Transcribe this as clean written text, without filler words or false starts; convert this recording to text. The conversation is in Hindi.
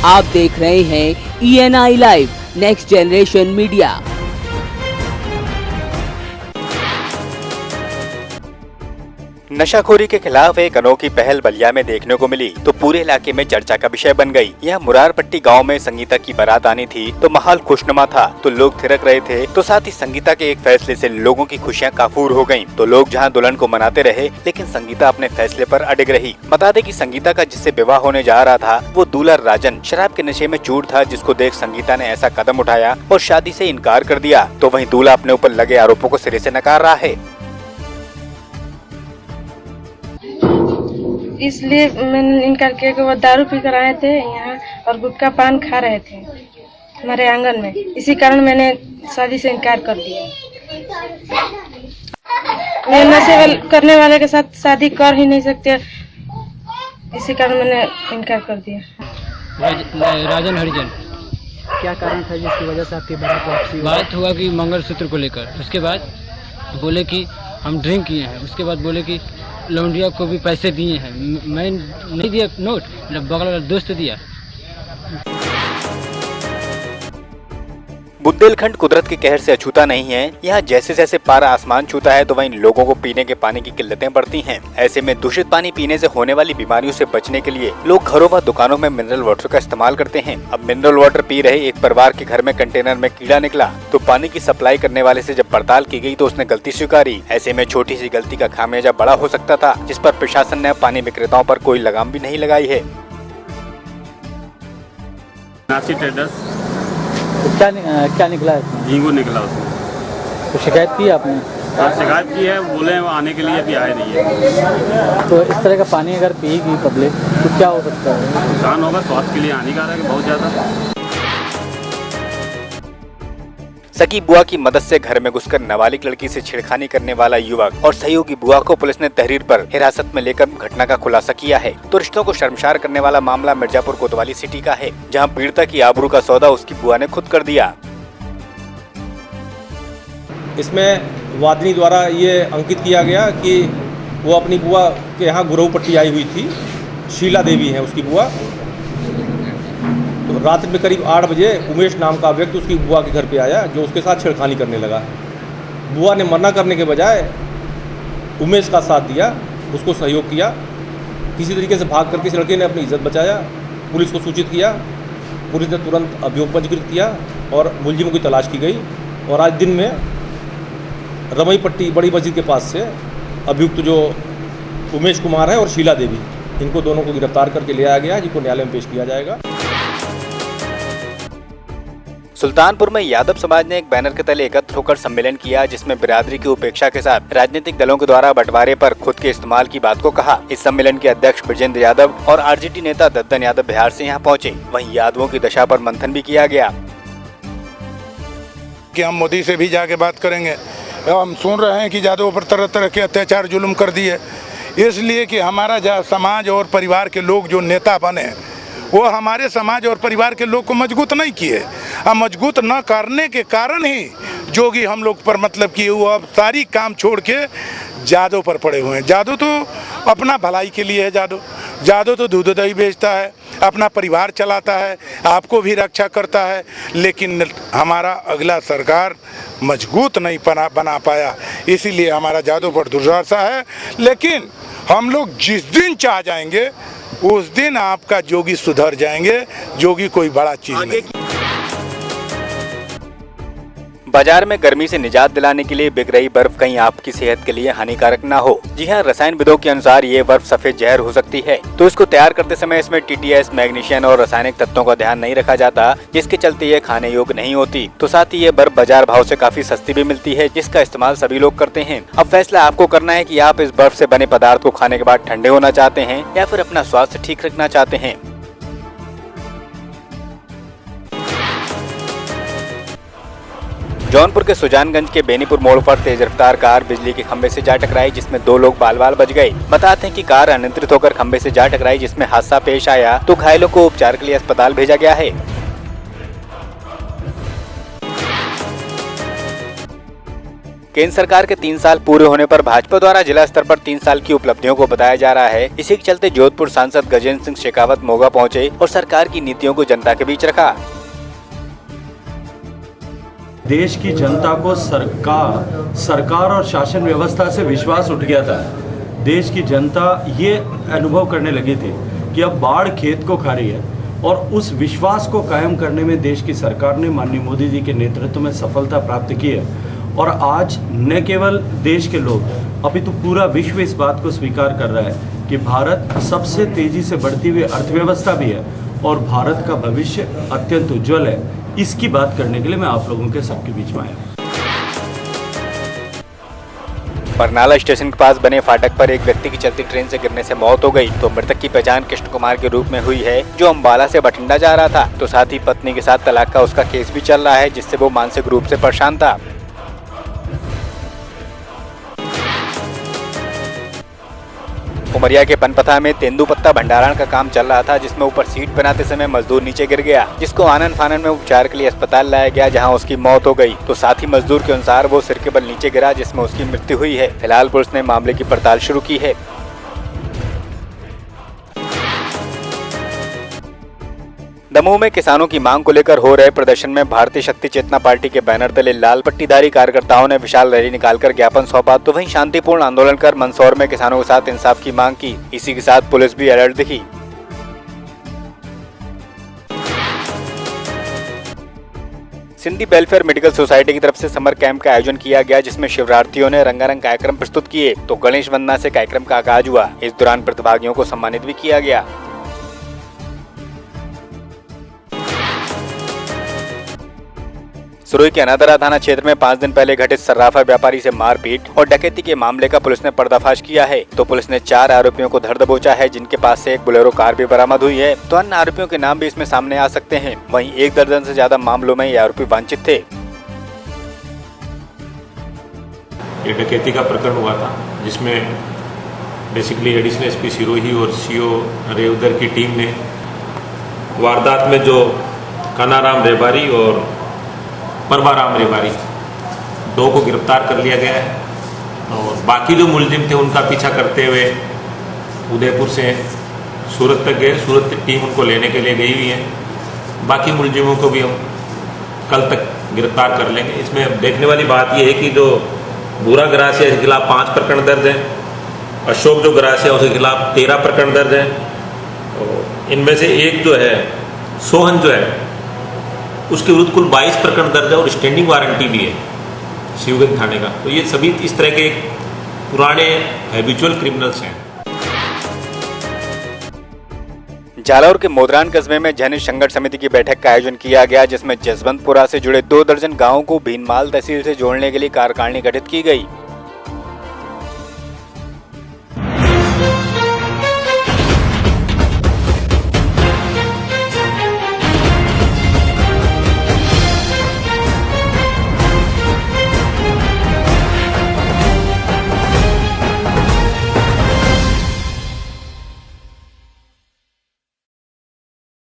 आप देख रहे हैं ENI live next generation media. नशाखोरी के खिलाफ एक अनोखी पहल बलिया में देखने को मिली तो पूरे इलाके में चर्चा का विषय बन गई। यह मुरारपट्टी गांव में संगीता की बारात आनी थी तो माहौल खुशनुमा था, तो लोग थिरक रहे थे। तो साथ ही संगीता के एक फैसले से लोगों की खुशियां काफूर हो गयीं। तो लोग जहां दुल्हन को मनाते रहे, लेकिन संगीता अपने फैसले पर अडिग रही। बता दें कि संगीता का जिससे विवाह होने जा रहा था वो दूल्हा राजन शराब के नशे में चूर था, जिसको देख संगीता ने ऐसा कदम उठाया और शादी से इनकार कर दिया। तो वहीं दूल्हा अपने ऊपर लगे आरोपों को सिरे से नकार रहा है। इसलिए मैंने इनकार किया कि वो दारू पी कर आए थे यहाँ और गुटखा पान खा रहे थे हमारे आंगन में। इसी कारण मैंने शादी से इनकार कर दिया। मैं नशे करने वाले के साथ शादी कर ही नहीं सकते, इसी कारण मैंने इनकार कर दिया। राजन हरिजन। क्या कारण था जिसकी वजह से आपकी बारात वापसी? बात हुआ कि मंगलसूत्र को लेकर। उसके बाद बोले कि हम ड्रिंक किए हैं। उसके बाद बोले कि लौंडिया को भी पैसे दिए हैं। मैं नहीं दिया नोट, मेरा बगल वाला दोस्त दिया। बुंदेलखंड कुदरत के कहर से अछूता नहीं है। यहाँ जैसे जैसे पारा आसमान छूता है तो वहीं लोगों को पीने के पानी की किल्लतें बढ़ती हैं। ऐसे में दूषित पानी पीने से होने वाली बीमारियों से बचने के लिए लोग घरों व दुकानों में मिनरल वाटर का इस्तेमाल करते हैं। अब मिनरल वाटर पी रहे एक परिवार के घर में कंटेनर में कीड़ा निकला तो पानी की सप्लाई करने वाले से जब पड़ताल की गई तो उसने गलती स्वीकारी। ऐसे में छोटी सी गलती का खामियाजा बड़ा हो सकता था, जिस पर प्रशासन ने पानी विक्रेताओं पर कोई लगाम भी नहीं लगाई है। तो क्या निकला है? झींगू निकला उसमें। तो शिकायत की आपने? हाँ, शिकायत की है। बोले वो आने के लिए अभी आए नहीं है। तो इस तरह का पानी अगर पिएगी पब्लिक तो क्या हो सकता है? नुकसान होगा, स्वास्थ्य के लिए हानिकारक है बहुत ज्यादा। सगी बुआ की मदद से घर में घुसकर नाबालिग लड़की से छेड़खानी करने वाला युवक और सहयोगी बुआ को पुलिस ने तहरीर पर हिरासत में लेकर घटना का खुलासा किया है। तो रिश्तों को शर्मसार करने वाला मामला मिर्जापुर कोतवाली सिटी का है, जहां पीड़िता की आबरू का सौदा उसकी बुआ ने खुद कर दिया। इसमें वादिनी द्वारा ये अंकित किया गया कि वो अपनी बुआ के यहाँ गुरऊ पट्टी आई हुई थी। शीला देवी है उसकी बुआ। तो रात में करीब 8 बजे उमेश नाम का व्यक्ति उसकी बुआ के घर पे आया, जो उसके साथ छेड़खानी करने लगा। बुआ ने मना करने के बजाय उमेश का साथ दिया, उसको सहयोग किया। किसी तरीके से भाग करके इस लड़के ने अपनी इज्जत बचाया। पुलिस को सूचित किया। पुलिस ने तुरंत अभियोग पंजीकृत किया और मुलजिमों की तलाश की गई। और आज दिन में रमई पट्टी बड़ी मस्जिद के पास से अभियुक्त जो उमेश कुमार है और शीला देवी, इनको दोनों को गिरफ्तार करके ले आया गया, जिनको न्यायालय में पेश किया जाएगा। सुल्तानपुर में यादव समाज ने एक बैनर के तले एकत्र होकर सम्मेलन किया, जिसमें बिरादरी की उपेक्षा के साथ राजनीतिक दलों के द्वारा बंटवारे पर खुद के इस्तेमाल की बात को कहा। इस सम्मेलन के अध्यक्ष ब्रजेंद्र यादव और आरजेडी नेता दद्दन यादव बिहार से यहां पहुंचे। वहीं यादवों की दशा पर मंथन भी किया गया कि हम मोदी से भी जाके बात करेंगे। हम सुन रहे हैं कि यादवों पर तरह तरह के अत्याचार जुल्म कर दिए, इसलिए कि हमारा समाज और परिवार के लोग जो नेता बने वो हमारे समाज और परिवार के लोग को मजबूत नहीं किए। अब मजबूत न करने के कारण ही जोगी हम लोग पर मतलब कि वो अब सारी काम छोड़ के जादव पर पड़े हुए हैं। जादव तो अपना भलाई के लिए है। जादव तो दूध दही बेचता है, अपना परिवार चलाता है, आपको भी रक्षा करता है, लेकिन हमारा अगला सरकार मजबूत नहीं बना पाया। इसीलिए हमारा जादव पर दुर्दशा है। लेकिन हम लोग जिस दिन चाह जाएंगे उस दिन आपका जोगी सुधर जाएंगे। जोगी कोई बड़ा चीज नहीं। बाजार में गर्मी से निजात दिलाने के लिए बिक रही बर्फ कहीं आपकी सेहत के लिए हानिकारक ना हो। जी हाँ, रसायनविदों के अनुसार ये बर्फ सफेद जहर हो सकती है। तो इसको तैयार करते समय इसमें TTS, मैग्नीशियम और रासायनिक तत्वों का ध्यान नहीं रखा जाता, जिसके चलते ये खाने योग्य नहीं होती। तो साथ ही ये बर्फ बाजार भाव से काफी सस्ती भी मिलती है, जिसका इस्तेमाल सभी लोग करते हैं। अब फैसला आपको करना है कि आप इस बर्फ से बने पदार्थ को खाने के बाद ठंडे होना चाहते हैं या फिर अपना स्वास्थ्य ठीक रखना चाहते हैं। जौनपुर के सुजानगंज के बेनीपुर मोड़ पर तेज रफ्तार कार बिजली के खंभे से जा टकराई, जिसमें 2 लोग बाल-बाल बच गए। बताते हैं कि कार अनियंत्रित होकर खंभे से जा टकराई, जिसमें हादसा पेश आया तो घायलों को उपचार के लिए अस्पताल भेजा गया है। केंद्र सरकार के 3 साल पूरे होने पर भाजपा द्वारा जिला स्तर पर 3 साल की उपलब्धियों को बताया जा रहा है। इसी के चलते जोधपुर सांसद गजेंद्र सिंह शेखावत मोगा पहुंचे और सरकार की नीतियों को जनता के बीच रखा। देश की जनता को सरकार और शासन व्यवस्था से विश्वास उठ गया था। देश की जनता ये अनुभव करने लगी थी कि अब बाढ़ खेत को खा रही है, और उस विश्वास को कायम करने में देश की सरकार ने माननीय मोदी जी के नेतृत्व में सफलता प्राप्त की है। और आज न केवल देश के लोग अपितु पूरा विश्व इस बात को स्वीकार कर रहा है कि भारत सबसे तेजी से बढ़ती हुई अर्थव्यवस्था भी है और भारत का भविष्य अत्यंत उज्जवल है। इसकी बात करने के लिए मैं आप लोगों के सबके बीच में आया। बरनाला स्टेशन के पास बने फाटक पर एक व्यक्ति की चलती ट्रेन से गिरने से मौत हो गई। तो मृतक की पहचान कृष्ण कुमार के रूप में हुई है, जो अंबाला से बठिंडा जा रहा था। तो साथ ही पत्नी के साथ तलाक का उसका केस भी चल रहा है, जिससे वो मानसिक रूप से परेशान था। उमरिया के पनपथा में तेंदुपत्ता भंडारण का काम चल रहा था, जिसमें ऊपर सीट बनाते समय मजदूर नीचे गिर गया, जिसको आनन फानन में उपचार के लिए अस्पताल लाया गया, जहां उसकी मौत हो गई। तो साथ ही मजदूर के अनुसार वो सिर के बल नीचे गिरा, जिसमें उसकी मृत्यु हुई है। फिलहाल पुलिस ने मामले की पड़ताल शुरू की है। दमोह में किसानों की मांग को लेकर हो रहे प्रदर्शन में भारतीय शक्ति चेतना पार्टी के बैनर तले लाल पट्टीधारी कार्यकर्ताओं ने विशाल रैली निकालकर ज्ञापन सौंपा। तो वहीं शांतिपूर्ण आंदोलन कर मंदसौर में किसानों के साथ इंसाफ की मांग की। इसी के साथ पुलिस भी अलर्ट दिखी। सिंधी वेलफेयर मेडिकल सोसाइटी की तरफ से समर कैंप का आयोजन किया गया, जिसमें शिवरात्रियों ने रंगारंग कार्यक्रम प्रस्तुत किए। तो गणेश वंदना से कार्यक्रम का आगाज हुआ। इस दौरान प्रतिभागियों को सम्मानित भी किया गया। सुरोई के अनादरा थाना क्षेत्र में 5 दिन पहले घटित सर्राफा व्यापारी से मारपीट और डकैती के मामले का पुलिस ने पर्दाफाश किया है। तो पुलिस ने 4 आरोपियों को धर दबोचा है, जिनके पास से एक बोलेरो कार भी बरामद हुई है। तो अन्य आरोपियों के नाम भी इसमें सामने आ सकते हैं। वहीं 1 दर्जन से ज्यादा मामलों में ये आरोपी वांछित थे। ये डकैती का प्रकरण हुआ था, जिसमें बेसिकली एडिशनल एसपी सिरोही और सीओ रेवदर की टीम ने वारदात में जो कानाराम रेबारी और परवाराम रेबारी 2 को गिरफ्तार कर लिया गया है। और बाकी जो मुलजिम थे उनका पीछा करते हुए उदयपुर से सूरत तक गए। सूरत की टीम उनको लेने के लिए गई हुई है। बाकी मुलजिमों को भी हम कल तक गिरफ्तार कर लेंगे। इसमें देखने वाली बात यह है कि जो बुरा ग्रासिया के खिलाफ 5 प्रकरण दर्ज हैं, अशोक जो ग्रासिया उसके खिलाफ 13 प्रकरण दर्ज हैं। इनमें से एक जो है सोहन जो है उसके विरुद्ध कुल 22 प्रकरण दर्ज है और स्टैंडिंग वारंटी भी है शिवगंज थाने का। तो ये सभी इस तरह के पुराने हैबिचुअल क्रिमिनल्स हैं। जालौर के मोदरान कस्बे में जन संघर्ष समिति की बैठक का आयोजन किया गया, जिसमें जसवंतपुरा से जुड़े 2 दर्जन गांवों को भीनमाल तहसील से जोड़ने के लिए कार्यकारिणी गठित की गई।